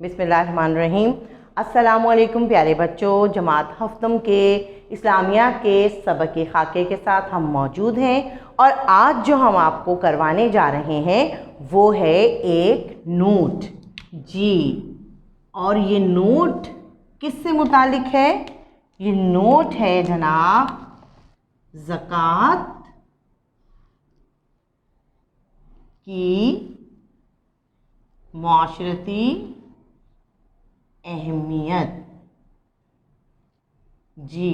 बिस्मिल्लाहिर्रहमानिर्रहीम। अस्सलामुअलैकुम प्यारे बच्चों, जमात हफ्तम के इस्लामिया के सबक खाके के साथ हम मौजूद हैं और आज जो हम आपको करवाने जा रहे हैं वो है एक नोट जी। और ये नोट किससे मुतालिक है? ये नोट है जनाब ज़कात की माशरती अहमियत जी।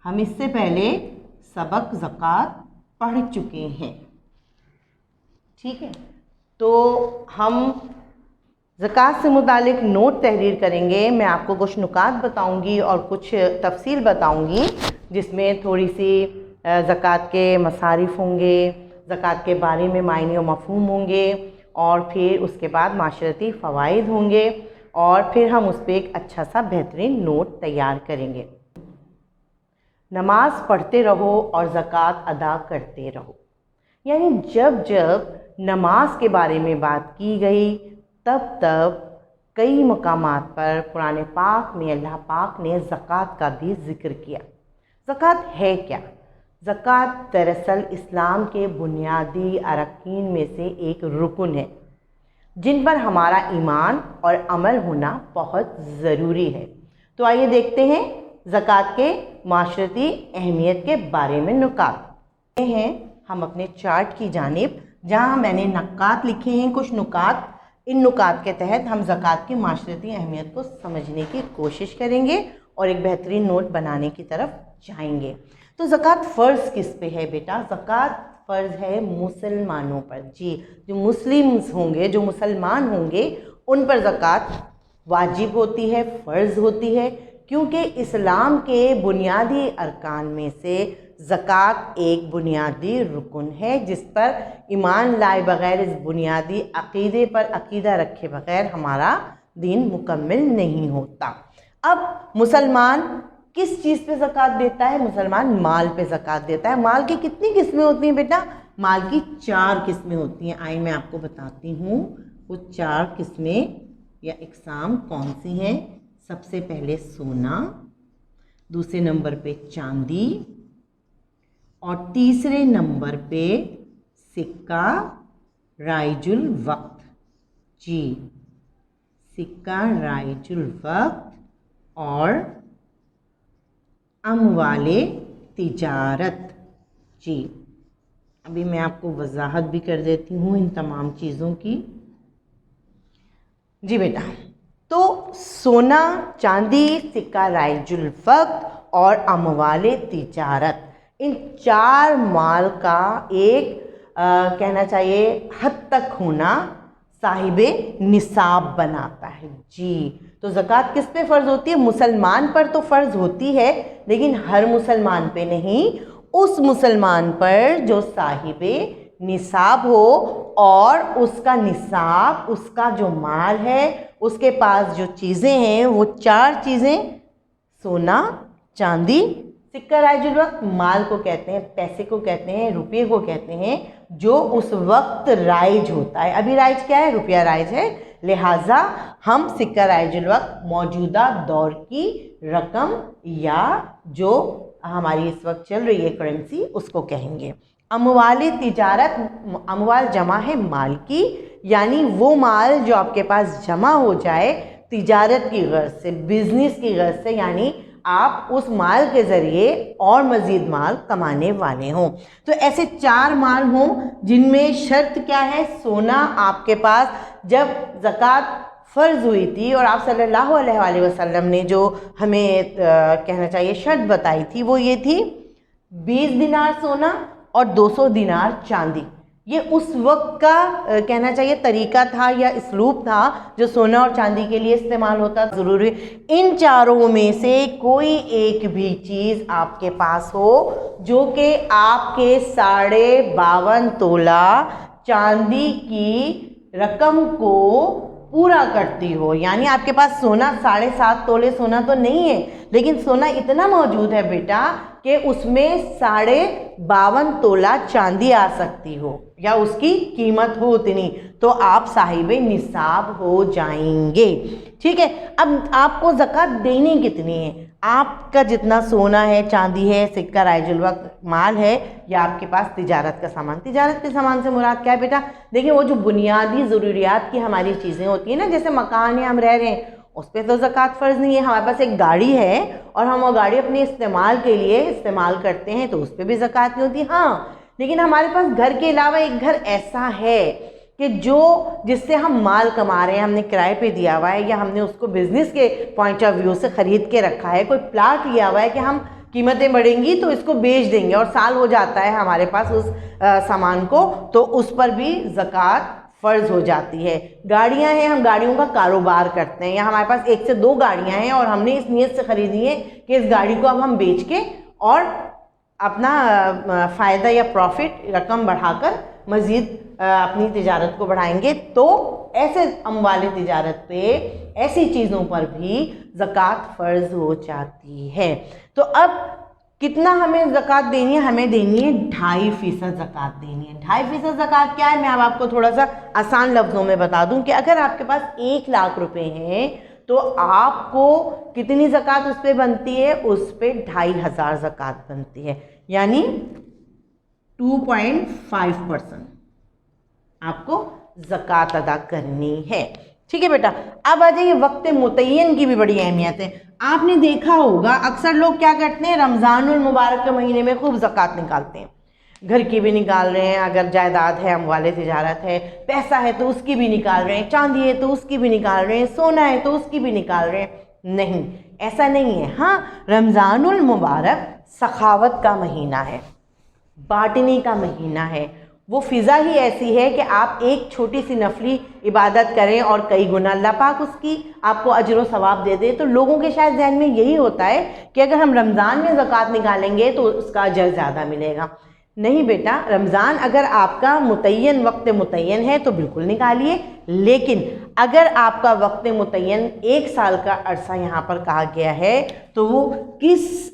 हम इससे पहले सबक ज़कात पढ़ चुके हैं, ठीक है। तो हम ज़कात से मुतालिक नोट तहरीर करेंगे। मैं आपको कुछ नुकात बताऊंगी और कुछ तफसील बताऊंगी जिसमें थोड़ी सी ज़कात के मसारिफ़ होंगे, ज़कात के बारे में मायने और मफ़हूम होंगे और फिर उसके बाद माशरती फ़वाइद होंगे और फिर हम उस पर एक अच्छा सा बेहतरीन नोट तैयार करेंगे। नमाज पढ़ते रहो और ज़कात अदा करते रहो, यानी जब जब नमाज के बारे में बात की गई तब तब कई मकामात पर कुरान पाक में अल्लाह पाक ने ज़कात का भी ज़िक्र किया। ज़कात है क्या? ज़कात दरअसल इस्लाम के बुनियादी अरकान में से एक रुकन है जिन पर हमारा ईमान और अमल होना बहुत ज़रूरी है। तो आइए देखते हैं ज़कात के माशरती अहमियत के बारे में नुकात हैं। हम अपने चार्ट की जानिब जहाँ मैंने नुकात लिखे हैं, कुछ नुकात, इन नुकात के तहत हम ज़कात की माशरती अहमियत को समझने की कोशिश करेंगे और एक बेहतरीन नोट बनाने की तरफ जाएंगे। तो ज़कात फ़र्ज़ किस पे है बेटा? ज़कात फ़र्ज़ है मुसलमानों पर जी। जो मुस्लिम्स होंगे, जो मुसलमान होंगे, उन पर ज़कात वाजिब होती है, फ़र्ज़ होती है, क्योंकि इस्लाम के बुनियादी अरकान में से ज़कात एक बुनियादी रुकन है जिस पर ईमान लाए बग़ैर, इस बुनियादी अक़ीदे पर अक़ीदा रखे बग़ैर हमारा दीन मुकम्मल नहीं होता। अब मुसलमान किस चीज़ पे ज़कात देता है? मुसलमान माल पे ज़कात देता है। माल की कितनी किस्में होती हैं बेटा? माल की 4 किस्में होती हैं। आइए मैं आपको बताती हूँ वो 4 किस्में या इक़साम कौन सी हैं। सबसे पहले सोना, दूसरे नंबर पे चांदी और तीसरे नंबर पे सिक्का राइजुल वक्त जी। सिक्का राइजुल वक्त और अमवाले तिजारत जी। अभी मैं आपको वजाहत भी कर देती हूँ इन तमाम चीज़ों की जी बेटा। तो सोना, चांदी, सिक्का राइजुल वक्त और अमवाले तिजारत, इन 4 माल का एक कहना चाहिए हद तक होना साहिबे निसाब बनाता है जी। तो ज़कात किस पे फ़र्ज़ होती है? मुसलमान पर तो फ़र्ज़ होती है, लेकिन हर मुसलमान पे नहीं। उस मुसलमान पर जो साहिबे निसाब हो और उसका निसाब, उसका जो माल है, उसके पास जो चीज़ें हैं वो 4 चीज़ें, सोना, चांदी, सिक्का राइजुल वक्त, माल को कहते हैं, पैसे को कहते हैं, रुपये को कहते हैं, जो उस वक्त राइज होता है। अभी राइज क्या है? रुपया राइज है, लिहाजा हम सिक्का राइजुल वक्त मौजूदा दौर की रकम या जो हमारी इस वक्त चल रही है करेंसी, उसको कहेंगे। अमवाल तिजारत, अमवाल जमा है माल की, यानी वो माल जो आपके पास जमा हो जाए तिजारत की गर्ज से, बिजनेस की गर्ज से, यानी आप उस माल के ज़रिए और मज़ीद माल कमाने वाले हों। तो ऐसे 4 माल हों जिनमें शर्त क्या है? सोना आपके पास जब ज़कात फ़र्ज़ हुई थी और आप सल्लल्लाहु अलैहि वसल्लम ने जो हमें कहना चाहिए शर्त बताई थी वो ये थी 20 दिनार सोना और 200 दिनार चांदी। ये उस वक्त का कहना चाहिए तरीका था या इसलूब था जो सोना और चांदी के लिए इस्तेमाल होता। ज़रूरी इन 4 में से कोई एक भी चीज़ आपके पास हो जो कि आपके 52.5 तोला चांदी की रकम को पूरा करती हो। यानी आपके पास सोना 7.5 तोले सोना तो नहीं है, लेकिन सोना इतना मौजूद है बेटा कि उसमें 52 तोला चांदी आ सकती हो या उसकी कीमत हो उतनी, तो आप साहिब निसाब हो जाएंगे। ठीक है, अब आपको ज़कात देनी कितनी है? आपका जितना सोना है, चांदी है, सिक्का, राइजुल वक्त, माल है, या आपके पास तिजारत का सामान। तिजारत के सामान से मुराद क्या है बेटा? देखिए, वो जो बुनियादी ज़रूरियात की हमारी चीज़ें होती हैं ना, जैसे मकान है, हम रह रहे हैं, उस पर तो ज़कात फ़र्ज़ नहीं है। हमारे पास एक गाड़ी है और हम वो गाड़ी अपने इस्तेमाल के लिए इस्तेमाल करते हैं, तो उस पर भी ज़कात नहीं होती। हाँ, लेकिन हमारे पास घर के अलावा एक घर ऐसा है कि जिससे हम माल कमा रहे हैं, हमने किराए पे दिया हुआ है, या हमने उसको बिज़नेस के पॉइंट ऑफ व्यू से ख़रीद के रखा है, कोई प्लाट लिया हुआ है कि हम कीमतें बढ़ेंगी तो इसको बेच देंगे और साल हो जाता है हमारे पास उस सामान को, तो उस पर भी ज़कात फ़र्ज़ हो जाती है। गाड़ियां हैं, हम गाड़ियों का कारोबार करते हैं, या हमारे पास 1 से 2 गाड़ियां हैं और हमने इस नीयत से ख़रीदी है कि इस गाड़ी को अब हम बेच के और अपना फ़ायदा या प्रॉफिट रकम बढ़ाकर मज़ीद अपनी तिजारत को बढ़ाएंगे, तो ऐसे अमवाले तिजारत पे, ऐसी चीज़ों पर भी ज़कात फ़र्ज़ हो जाती है। तो अब कितना हमें ज़कात देनी है? हमें देनी है 2.5% ज़कात देनी है। 2.5% ज़कात क्या है? मैं अब आपको थोड़ा सा आसान लफ्ज़ों में बता दूं कि अगर आपके पास 1 लाख रुपए हैं तो आपको कितनी ज़कात उस पर बनती है? उस पर 2,500 ज़कात बनती है, यानी 2.5% आपको ज़कात अदा करनी है। ठीक है बेटा, अब आ जाइए, वक्त मुतय्यन की भी बड़ी अहमियत है। आपने देखा होगा अक्सर लोग क्या करते हैं, रमज़ानुल मुबारक के महीने में खूब ज़कात निकालते हैं, घर की भी निकाल रहे हैं, अगर जायदाद है, अमवाले तिजारत है, पैसा है तो उसकी भी निकाल रहे हैं, चांदी है तो उसकी भी निकाल रहे हैं, सोना है तो उसकी भी निकाल रहे हैं। नहीं, ऐसा नहीं है। हाँ, रमज़ानुल मुबारक सखावत का महीना है, बांटने का महीना है। वो फ़िज़ा ही ऐसी है कि आप एक छोटी सी नफली इबादत करें और कई गुना अल्लाह पाक उसकी आपको अजर व सवाब दे दे। तो लोगों के शायद जहन में यही होता है कि अगर हम रमज़ान में ज़कात निकालेंगे तो उसका अजर ज़्यादा मिलेगा। नहीं बेटा, रमज़ान अगर आपका मुतय्यन वक्त मुतय्यन है तो बिल्कुल निकालिए, लेकिन अगर आपका वक्त मुतय्यन 1 साल का अरसा यहाँ पर कहा गया है, तो वो किस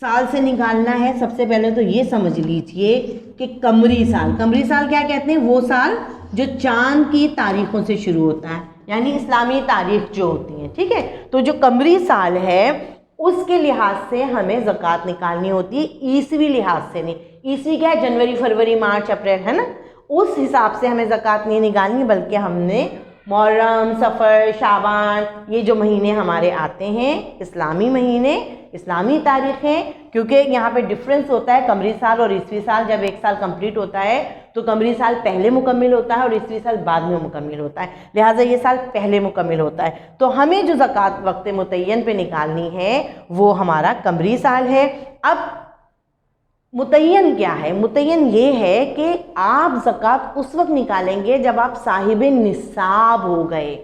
साल से निकालना है? सबसे पहले तो ये समझ लीजिए कि कमरी साल। कमरी साल क्या कहते हैं? वो साल जो चांद की तारीखों से शुरू होता है, यानी इस्लामी तारीख जो होती है। ठीक है, तो जो कमरी साल है उसके लिहाज से हमें ज़कात निकालनी होती है, ईसवी लिहाज से नहीं। ईसवी क्या है? जनवरी, फरवरी, मार्च, अप्रैल, है ना? उस हिसाब से हमें ज़कात नहीं निकालनी, बल्कि हमने मुहर्रम, सफ़र, शाबान, ये जो महीने हमारे आते हैं, इस्लामी महीने, इस्लामी तारीख़ें, क्योंकि यहाँ पे डिफरेंस होता है कमरी साल और ईसवी साल। जब 1 साल कंप्लीट होता है तो कमरी साल पहले मुकम्मिल होता है और ईसवी साल बाद में मुकम्मिल होता है, लिहाजा ये साल पहले मुकम्मिल होता है। तो हमें जो ज़कात वक्त मुतय्यन पे निकालनी है वो हमारा कमरी साल है। अब मुतय्यन क्या है? मुतय्यन ये है कि आप ज़कात उस वक्त निकालेंगे जब आप साहिब निसाब हो गए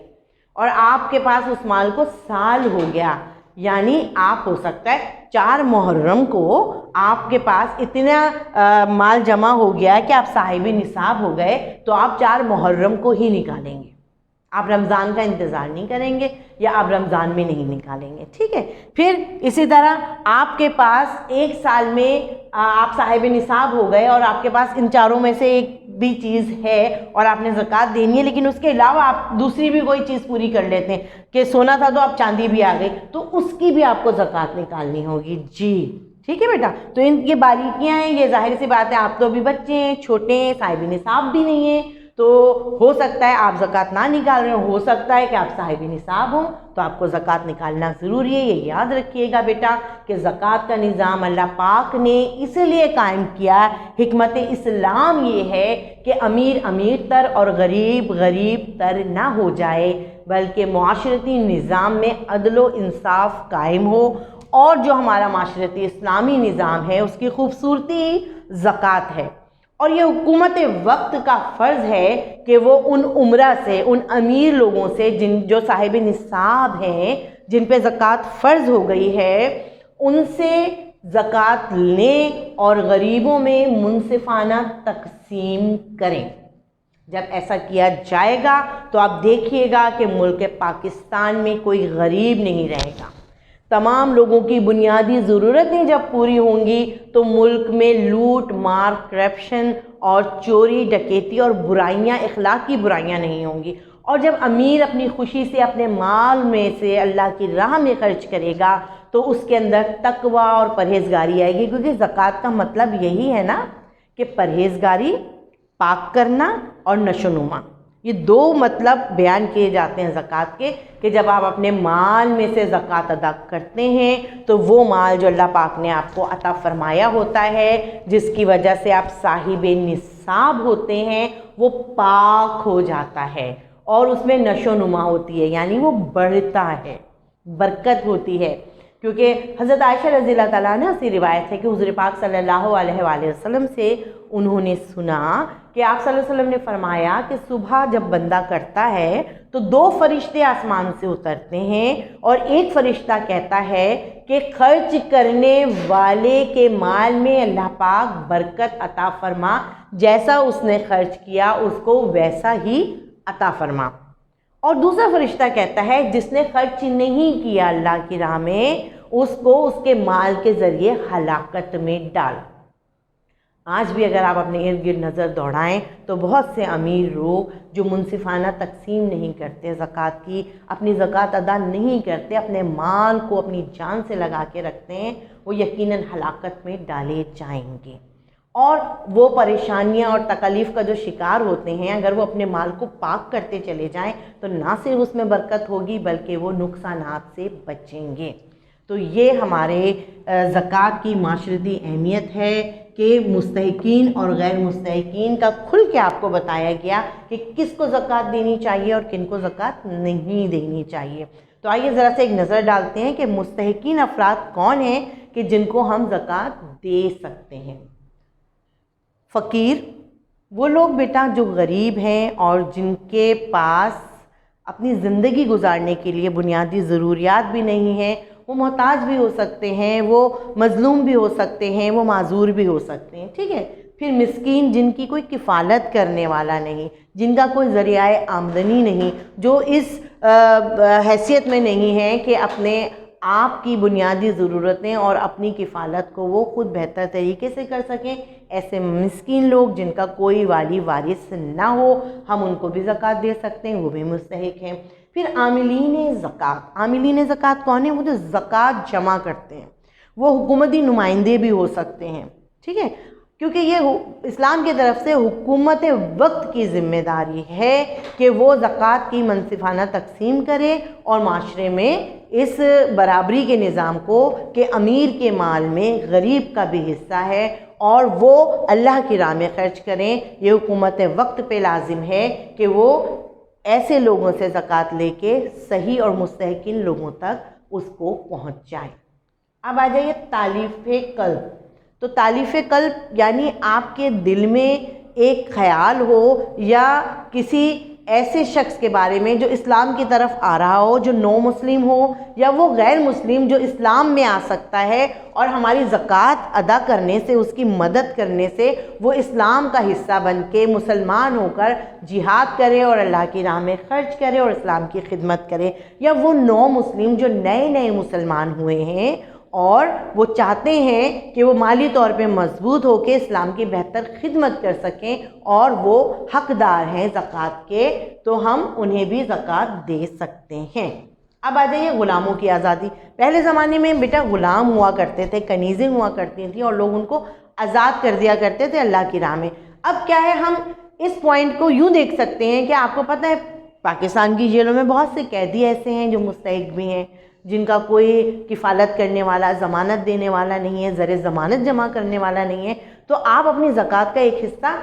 और आपके पास उस माल को साल हो गया। यानी आप हो सकता है 4 मुहर्रम को आपके पास इतना माल जमा हो गया कि आप साहिब निसाब हो गए, तो आप 4 मुहर्रम को ही निकालेंगे। आप रमज़ान का इंतज़ार नहीं करेंगे या आप रमज़ान में नहीं निकालेंगे। ठीक है, फिर इसी तरह आपके पास 1 साल में आप साहिब निसाब हो गए और आपके पास इन चारों में से एक भी चीज़ है और आपने ज़कात देनी है, लेकिन उसके अलावा आप दूसरी भी कोई चीज़ पूरी कर लेते हैं कि सोना था तो आप चांदी भी आ गई, तो उसकी भी आपको ज़कात निकालनी होगी। जी ठीक है बेटा, तो ये बारीकियां हैं, ये जाहिर सी बात है, आप तो अभी बच्चे हैं, छोटे हैं, साहिब निसाब भी नहीं है, तो हो सकता है आप ज़कात ना निकाल रहे हो सकता है कि आप साहिब निसाब हों, तो आपको ज़कात निकालना ज़रूरी है। ये याद रखिएगा बेटा कि ज़कात का निज़ाम अल्लाह पाक ने इसलिए कायम किया, हिकमत इस्लाम ये है कि अमीर अमीर तर और गरीब गरीब तर ना हो जाए, बल्कि मुआशरती निज़ाम में अदलो इंसाफ कायम हो। और जो हमारा माशरती इस्लामी निज़ाम है उसकी खूबसूरती ज़कात है, और ये हुकूमत वक्त का फ़र्ज़ है कि वो उन उमरा से, उन अमीर लोगों से जो साहिब निसाब हैं, जिन पे ज़कात फ़र्ज़ हो गई है, उनसे ज़कात लें और गरीबों में मुनसिफ़ाना तकसीम करें। जब ऐसा किया जाएगा तो आप देखिएगा कि मुल्क पाकिस्तान में कोई गरीब नहीं रहेगा। तमाम लोगों की बुनियादी ज़रूरतें जब पूरी होंगी तो मुल्क में लूट मार, करप्शन और चोरी डकैती और बुराइयां, इखलाकी बुराइयां नहीं होंगी। और जब अमीर अपनी खुशी से अपने माल में से अल्लाह की राह में खर्च करेगा तो उसके अंदर तकवा और परहेज़गारी आएगी, क्योंकि ज़कात का मतलब यही है ना कि परहेज़गारी, पाक करना और नशोनुमा, ये दो मतलब बयान किए जाते हैं ज़कात के, कि जब आप अपने माल में से ज़कात अदा करते हैं तो वो माल जो अल्लाह पाक ने आपको अता फरमाया होता है, जिसकी वजह से आप साहिबे निसाब होते हैं, वो पाक हो जाता है और उसमें नशोनुमा होती है, यानी वो बढ़ता है, बरकत होती है। क्योंकि हज़रत आयशा रज़ी अल्लाह ताला अन्हा से रिवायत है कि हुज़ूर पाक सल्लल्लाहु अलैहि वसल्लम से उन्होंने सुना कि आप सल्लल्लाहु अलैहि वसल्लम ने फरमाया कि सुबह जब बंदा करता है तो दो फरिश्ते आसमान से उतरते हैं और एक फ़रिश्ता कहता है कि खर्च करने वाले के माल में अल्लाह पाक बरकत अता फरमा, जैसा उसने खर्च किया उसको वैसा ही अता फरमा। और दूसरा फरिश्ता कहता है जिसने खर्च नहीं किया अल्लाह की राह में, उसको उसके माल के ज़रिए हलाकत में डाल। आज भी अगर आप अपने इर्द गिर्द नज़र दौड़ाएं तो बहुत से अमीर लोग जो मुनसिफाना तकसीम नहीं करते ज़कात की, अपनी ज़कात अदा नहीं करते, अपने माल को अपनी जान से लगा के रखते हैं, वो यकीनन हलाकत में डाले जाएंगे और वो परेशानियां और तकलीफ़ का जो शिकार होते हैं, अगर वो अपने माल को पाक करते चले जाएं तो ना सिर्फ उसमें बरकत होगी बल्कि वो नुकसानात से बचेंगे। तो ये हमारे ज़कात की माशरती अहमियत है कि मुस्तहिकीन और गैर मुस्तहिकीन का खुल के आपको बताया गया कि किसको ज़कात देनी चाहिए और किनको ज़कात नहीं देनी चाहिए। तो आइए ज़रा से एक नज़र डालते हैं कि मुस्तहिकीन अफराद कौन हैं कि जिनको हम ज़कात दे सकते हैं। फ़कीर, वो लोग बेटा जो गरीब हैं और जिनके पास अपनी ज़िंदगी गुजारने के लिए बुनियादी ज़रूरियात भी नहीं हैं, वो मोहताज भी हो सकते हैं, वो मज़लूम भी हो सकते हैं, वो माजूर भी हो सकते हैं, ठीक है। फिर मिस्कीन, जिनकी कोई किफ़ालत करने वाला नहीं, जिनका कोई ज़रियाए आमदनी नहीं, जो इस हैसियत में नहीं है कि अपने आप की बुनियादी ज़रूरतें और अपनी किफ़ालत को वो ख़ुद बेहतर तरीके से कर सकें, ऐसे मिस्कीन लोग जिनका कोई वाली वारिस ना हो, हम उनको भी ज़कात दे सकते हैं, वो भी मुस्तहिक हैं। फिर आमिलीन ज़कात, आमिलीन ज़कात कौन है? वो जो ज़कात जमा करते हैं, वो हुकूमती नुमाइंदे भी हो सकते हैं, ठीक है, क्योंकि ये इस्लाम की तरफ से हुकूमत वक्त की ज़िम्मेदारी है कि वो ज़कात की मुनसिफाना तकसीम करे और माशरे में इस बराबरी के निज़ाम को कि अमीर के माल में गरीब का भी हिस्सा है और वो अल्लाह की राह में खर्च करें। ये हुकूमत वक्त पे लाजिम है कि वो ऐसे लोगों से ज़कात लेके सही और मुस्तहिकीन लोगों तक उसको पहुँच जाए। अब आ जाइए तालीफ़े क़ल्ब। तो तालीफ़े क़ल्ब यानी आपके दिल में एक ख़याल हो या किसी ऐसे शख्स के बारे में जो इस्लाम की तरफ आ रहा हो, जो नो मुस्लिम हो या वो गैर मुस्लिम जो इस्लाम में आ सकता है और हमारी ज़कात अदा करने से, उसकी मदद करने से वो इस्लाम का हिस्सा बन के मुसलमान होकर जिहाद करे और अल्लाह की राह में खर्च करे और इस्लाम की खिदमत करे, या वो नो मुस्लिम जो नए नए मुसलमान हुए हैं और वो चाहते हैं कि वो माली तौर पे मजबूत होकर इस्लाम की बेहतर खिदमत कर सकें और वो हकदार हैं ज़कात के, तो हम उन्हें भी ज़कात दे सकते हैं। अब आ जाइए ग़ुलामों की आज़ादी। पहले ज़माने में बेटा ग़ुलाम हुआ करते थे, कनीज़ें हुआ करती थी और लोग उनको आज़ाद कर दिया करते थे अल्लाह की राह में। अब क्या है, हम इस पॉइंट को यूँ देख सकते हैं कि आपको पता है पाकिस्तान की जेलों में बहुत से कैदी ऐसे हैं जो मुस्तहिक भी हैं, जिनका कोई किफ़ालत करने वाला, ज़मानत देने वाला नहीं है, ज़र ज़मानत जमा करने वाला नहीं है। तो आप अपनी ज़कात का एक हिस्सा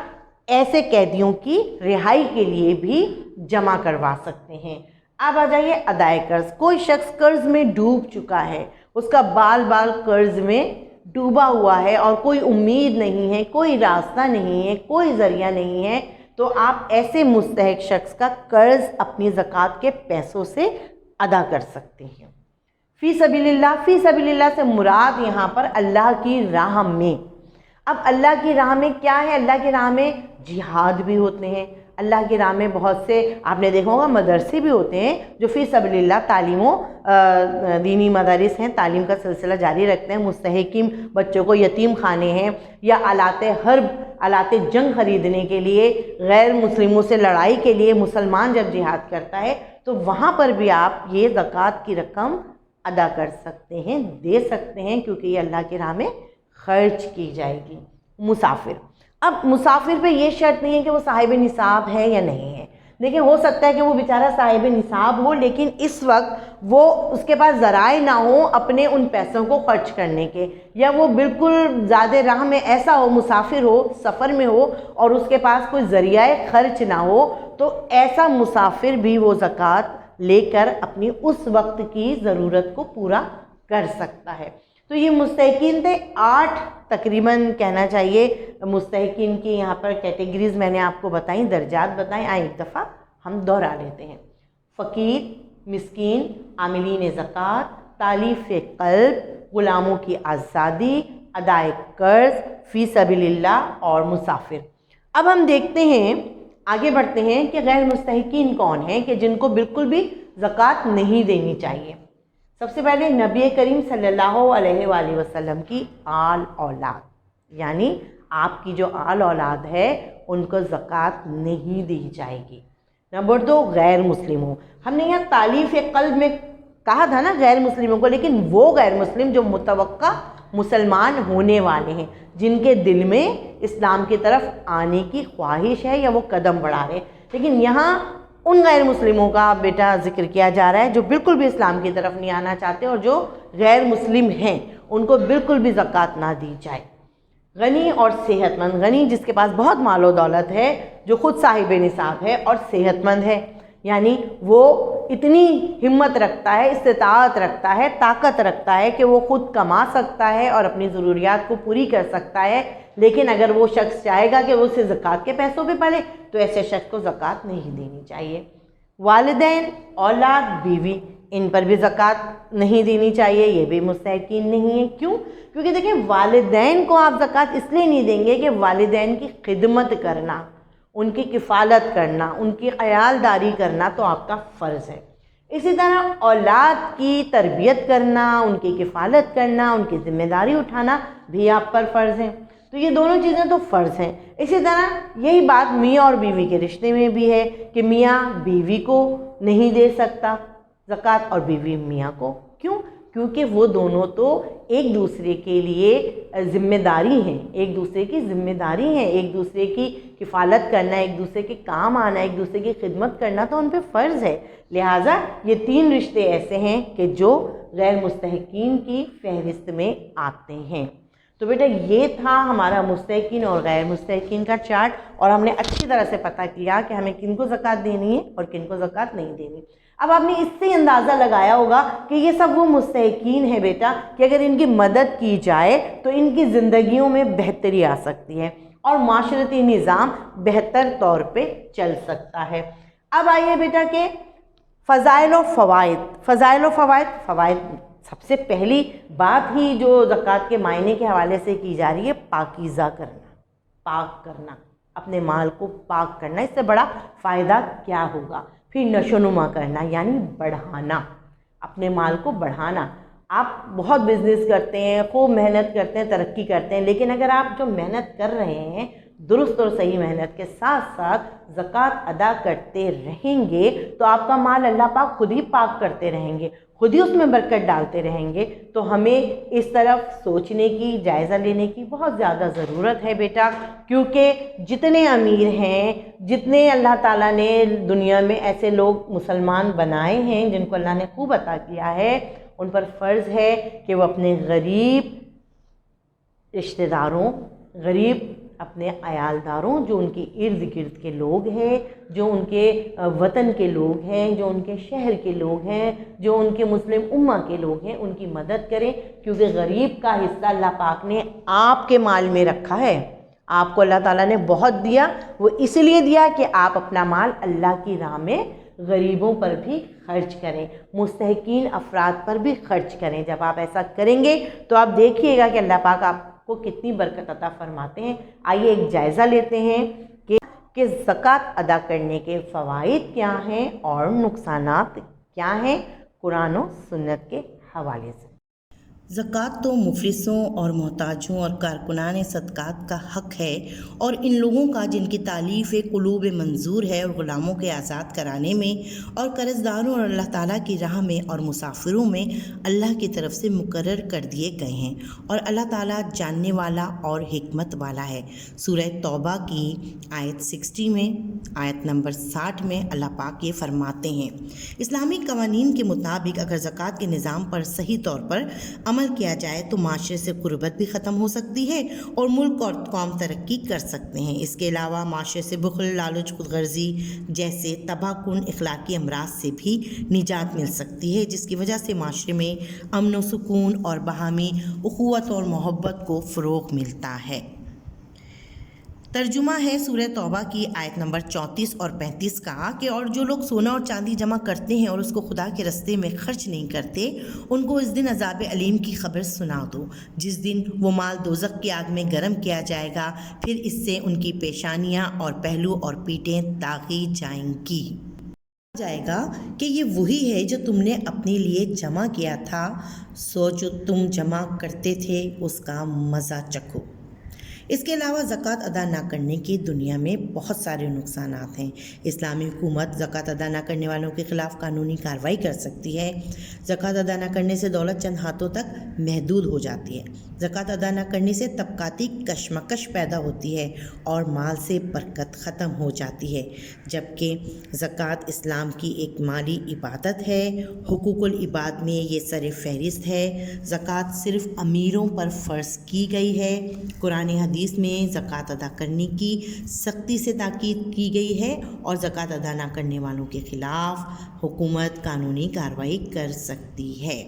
ऐसे कैदियों की रिहाई के लिए भी जमा करवा सकते हैं। अब आ जाइए अदाए कर्ज़। कोई शख्स कर्ज़ में डूब चुका है, उसका बाल बाल कर्ज़ में डूबा हुआ है और कोई उम्मीद नहीं है, कोई रास्ता नहीं है, कोई ज़रिया नहीं है, तो आप ऐसे मुस्तहिक शख्स का कर्ज़ अपनी ज़कात के पैसों से अदा कर सकते हैं। फ़ी सबीलिल्लाह, फ़ी सबीलिल्लाह से मुराद यहाँ पर अल्लाह की राह में। अब अल्लाह की राह में क्या है? अल्लाह की राह में जिहाद भी होते हैं, اللہ کی راہ میں بہت سے آپ نے دیکھا ہوگا مدرسے بھی ہوتے ہیں جو فی سبیل اللہ تعلیموں دینی مدارس ہیں، تعلیم کا سلسلہ جاری رکھتے ہیں، مستحقین بچوں کو یتیم خانے ہیں یا آلات حرب آلات جنگ خریدنے کے لیے، غیر مسلموں سے لڑائی کے لیے مسلمان جب جہاد کرتا ہے تو وہاں پر بھی آپ یہ زکوٰۃ کی رقم ادا کر سکتے ہیں، دے سکتے ہیں، کیونکہ یہ اللہ کی راہ میں خرچ کی جائے گی۔ مسافر، اب مسافر پہ یہ شرط نہیں ہے کہ وہ صاحب نصاب ہے یا نہیں ہے۔ دیکھیں ہو سکتا ہے کہ وہ بیچارہ صاحب نصاب ہو لیکن اس وقت وہ اس کے پاس ذرائع نہ ہوں اپنے ان پیسوں کو خرچ کرنے کے، یا وہ بالکل زیادہ راہ میں ایسا ہو، مسافر ہو، سفر میں ہو اور اس کے پاس کوئی ذریعہ خرچ نہ ہو، تو ایسا مسافر بھی وہ زکوٰۃ لے کر اپنی اس وقت کی ضرورت کو پورا کر سکتا ہے۔ تو یہ مستحقین تھے 8 تقریباً کہنا چاہیے مستحقین کی یہاں پر کیٹیگریز میں نے آپ کو بتائیں، درجات بتائیں، ایک دفعہ ہم دوہرا لیتے ہیں۔ فقیر، مسکین، عاملین زکوٰۃ، تالیف قلب، غلاموں کی آزادی، ادائے قرض، فی سبیل اللہ اور مسافر۔ اب ہم دیکھتے ہیں، آگے بڑھتے ہیں کہ غیر مستحقین کون ہیں کہ جن کو بالکل بھی زکوٰۃ نہیں دینی چاہیے۔ سب سے پہلے نبی کریم صلی اللہ علیہ وآلہ وسلم کی آل اولاد، یعنی آپ کی جو آل اولاد ہے ان کو زکوٰۃ نہیں دی جائے گی۔ نمبر 2، غیر مسلموں۔ ہم نے یہاں تالیف قلب میں کہا تھا نا غیر مسلموں کو، لیکن وہ غیر مسلم جو متوقع مسلمان ہونے والے ہیں، جن کے دل میں اسلام کی طرف آنے کی خواہش ہے یا وہ قدم بڑھا رہے ہیں، لیکن یہاں ان غیر مسلموں کا بیٹا ذکر کیا جا رہا ہے جو بالکل بھی اسلام کی طرف نہیں آنا چاہتے اور جو غیر مسلم ہیں، ان کو بالکل بھی زکوٰۃ نہ دی جائے۔ غنی اور صحت مند، غنی جس کے پاس بہت مال و دولت ہے، جو خود صاحب نصاب ہے اور صحت مند ہے، یعنی وہ اتنی ہمت رکھتا ہے، استطاعت رکھتا ہے، طاقت رکھتا ہے کہ وہ خود کما سکتا ہے اور اپنی ضروریات کو پوری کر سکتا ہے، لیکن اگر وہ شخص چاہے گا کہ وہ اسے زکوٰۃ کے پیسوں پہ پلے تو ایسے شخص کو زکوٰۃ نہیں دینی چاہیے۔ والدین، اولاد، بیوی، ان پر بھی زکوٰۃ نہیں دینی چاہیے، یہ بھی مستحقین نہیں ہے۔ کیوں؟ کیونکہ دیکھیں والدین کو آپ زکوٰۃ اس لیے نہیں دیں گے کہ والدین کی خدمت کرنا، ان کی کفالت کرنا، ان کی عیالداری کرنا تو آپ کا فرض ہے۔ اسی طرح اولاد کی تربیت کرنا، ان کی کفالت کرنا، ان کی ذمہ داری اٹھانا بھی آپ پر فرض ہے۔ تو یہ دونوں چیزیں تو فرض ہیں۔ اسی طرح یہی بات میاں اور بیوی کے رشتے میں بھی ہے کہ میاں بیوی کو نہیں دے سکتا زکوٰۃ اور بیوی میاں کو۔ کیوں؟ کیونکہ وہ دونوں تو ایک دوسرے کے لیے ذمہ داری ہیں، ایک دوسرے کی ذمہ داری ہیں، ایک دوسرے کی کفالت کرنا، ایک دوسرے کے کام آنا، ایک دوسرے کی خدمت کرنا تو ان پہ فرض ہے۔ لہٰذا یہ 3 رشتے ایسے ہیں کہ جو غیر مستحقین کی فہرست میں آتے ہیں۔ تو بیٹا یہ تھا ہمارا مستحقین اور غیر مستحقین کا چارٹ، اور ہم نے اچھی طرح سے پتہ کیا کہ ہمیں کن کو زکوٰۃ دینی ہے اور کن کو زکوٰۃ نہیں دینی۔ اب آپ نے اس سے اندازہ لگایا ہوگا کہ یہ سب وہ مستحقین ہیں بیٹا کہ اگر ان کی مدد کی جائے تو ان کی زندگیوں میں بہتری آ سکتی ہے اور معاشرتی نظام بہتر طور پہ چل سکتا ہے۔ اب آئیے بیٹا کہ فضائل و فوائد۔ فضائل و فوائد سب سے پہلی بات ہی جو زکوٰۃ کے معنی کے حوالے سے کی جا رہی ہے، پاکیزہ کرنا، پاک کرنا، اپنے مال کو پاک کرنا۔ اس سے بڑا فائدہ کیا ہوگا؟ پھر نشو نما کرنا، یعنی بڑھانا، اپنے مال کو بڑھانا۔ آپ بہت بزنس کرتے ہیں، خوب محنت کرتے ہیں، ترقی کرتے ہیں، لیکن اگر آپ جو محنت کر رہے ہیں درست اور صحیح محنت کے ساتھ ساتھ زکوٰۃ ادا کرتے رہیں گے تو آپ کا مال اللہ پاک خود ہی پاک کرتے رہیں گے، خود ہی اس میں برکت ڈالتے رہیں گے۔ تو ہمیں اس طرف سوچنے کی، جائزہ لینے کی بہت زیادہ ضرورت ہے بیٹا، کیونکہ جتنے امیر ہیں، جتنے اللہ تعالیٰ نے دنیا میں ایسے لوگ مسلمان بنائے ہیں جن کو اللہ نے خوب عطا کیا ہے، ان پر فرض ہے کہ وہ اپنے غریب رشتہ داروں، غریب اپنے عیالداروں، جو ان کے ارد گرد کے لوگ ہیں، جو ان کے وطن کے لوگ ہیں، جو ان کے شہر کے لوگ ہیں، جو ان کے مسلم امہ کے لوگ ہیں، ان کی مدد کریں، کیونکہ غریب کا حصہ اللہ پاک نے آپ کے مال میں رکھا ہے۔ آپ کو اللہ تعالیٰ نے بہت دیا، وہ اس لیے دیا کہ آپ اپنا مال اللہ کی راہ میں غریبوں پر بھی خرچ کریں، مستحقین افراد پر بھی خرچ کریں۔ جب آپ ایسا کریں گے تو آپ دیکھیے گا کہ اللہ پاک آپ کو کتنی برکت عطا فرماتے ہیں۔ آئیے ایک جائزہ لیتے ہیں کہ ज़कात ادا करने के फ़वाइद क्या हैं और नुकसानात क्या हैं कुरान और सुन्नत के हवाले से। ज़कात तो मुफलिसों और मोहताजों और कारकुनान सदक़ात का हक़ है और इन लोगों का जिनकी तालीफ़ क़ुलूब मंजूर है और ग़ुलामों के आज़ाद कराने में और कर्ज़दारों और अल्लाह ताला की राह में और मुसाफिरों में अल्लाह की तरफ से मुकर्रर कर दिए गए हैं और अल्लाह ताला जानने वाला और हिकमत वाला है। सूरह तौबा की आयत 60 में आयत नंबर 60 में अल्लाह पाक ये फरमाते हैं, इस्लामी कवानीन के मुताबिक अगर ज़कात के निज़ाम पर सही तौर पर अमल किया जाए तो माशरे से गुर्बत भी ख़त्म हो सकती है और मुल्क और कौम तरक्की कर सकते हैं। इसके अलावा माशरे से बुखल, लालच, खुदगर्जी जैसे तबाहकुन इखलाकी अमराज से भी निजात मिल सकती है, जिसकी वजह से माशरे में अमन व सुकून और बाहमी उख़ुवत और मोहब्बत को फ़रोग़ मिलता है। तर्जुमा है सूरह तौबा की आयत नंबर 34 और 35 का कि और जो लोग सोना और चांदी जमा करते हैं और उसको खुदा के रस्ते में खर्च नहीं करते, उनको इस दिन अज़ाब अलीम की खबर सुना दो, जिस दिन वो माल दोज़ख की आग में गर्म किया जाएगा, फिर इससे उनकी पेशानियाँ और पहलू और पीठें दागी जाएंगी। जाएगा कि ये वही है जो तुमने अपने लिए जमा किया था, सो जो तुम जमा करते थे उसका मज़ा चखो। इसके अलावा ज़कात अदा ना करने की दुनिया में बहुत सारे नुकसानात हैं। इस्लामी हुकूमत ज़कात अदा ना करने वालों के ख़िलाफ़ कानूनी कार्रवाई कर सकती है। ज़कात अदा ना करने से दौलत चंद हाथों तक महदूद हो जाती है। ज़कात अदा ना करने से तबकाती कशमकश पैदा होती है और माल से बरकत ख़त्म हो जाती है, जबकि ज़कात इस्लाम की एक माली इबादत है। हुकूकुल इबाद में ये सर फहरिस्त है। ज़कात सिर्फ़ अमीरों पर फ़र्ज़ की गई है। कुरान हदीस में ज़कात अदा करने की सख्ती से ताकीद की गई है और ज़कात अदा ना करने वालों के ख़िलाफ़ हुकूमत कानूनी कार्रवाई कर सकती है।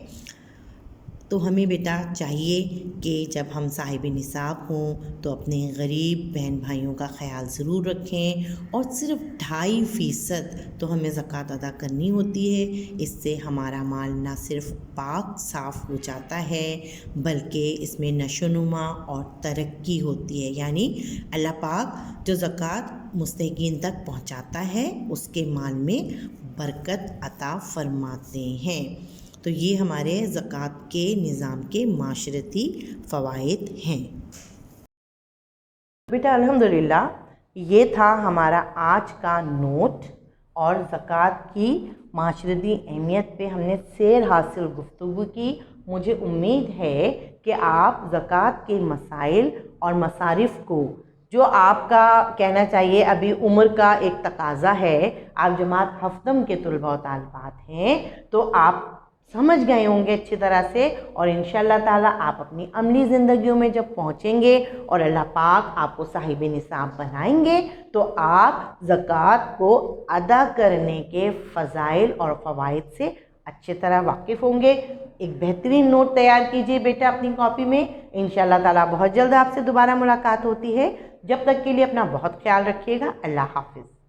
तो हमें बेटा चाहिए कि जब हम साहिब निसाब हों तो अपने गरीब बहन भाइयों का ख़याल ज़रूर रखें और सिर्फ़ 2.5% तो हमें ज़कात अदा करनी होती है। इससे हमारा माल ना सिर्फ़ पाक साफ़ हो जाता है बल्कि इसमें नशोनुमा और तरक्की होती है। यानी अल्लाह पाक जो ज़कात मुस्तहिकीन तक पहुँचाता है उसके माल में बरकत अता फ़रमाते हैं। तो ये हमारे ज़कात के निज़ाम के माशरती फ़वाइद हैं। बेटा अल्हम्दुलिल्लाह ये था हमारा आज का नोट और ज़कात की माशरती अहमियत पे हमने सैर हासिल गुफ्तगू की। मुझे उम्मीद है कि आप ज़कात के मसाइल और मसारिफ़ को, जो आपका कहना चाहिए अभी उम्र का एक तकाज़ा है, आप जमात हफ्तम के तुलबा व तालिबात हैं तो आप समझ गए होंगे अच्छी तरह से और इंशाअल्लाह ताला आप अपनी अमली ज़िंदगियों में जब पहुँचेंगे और अल्लाह पाक आपको साहिब निसाब बनाएंगे तो आप ज़कात को अदा करने के फ़ज़ाइल और फ़वाइद से अच्छी तरह वाकिफ़ होंगे। एक बेहतरीन नोट तैयार कीजिए बेटा अपनी कॉपी में। इंशाअल्लाह ताला बहुत जल्द आपसे दोबारा मुलाकात होती है। जब तक के लिए अपना बहुत ख्याल रखिएगा। अल्लाह हाफ़िज़।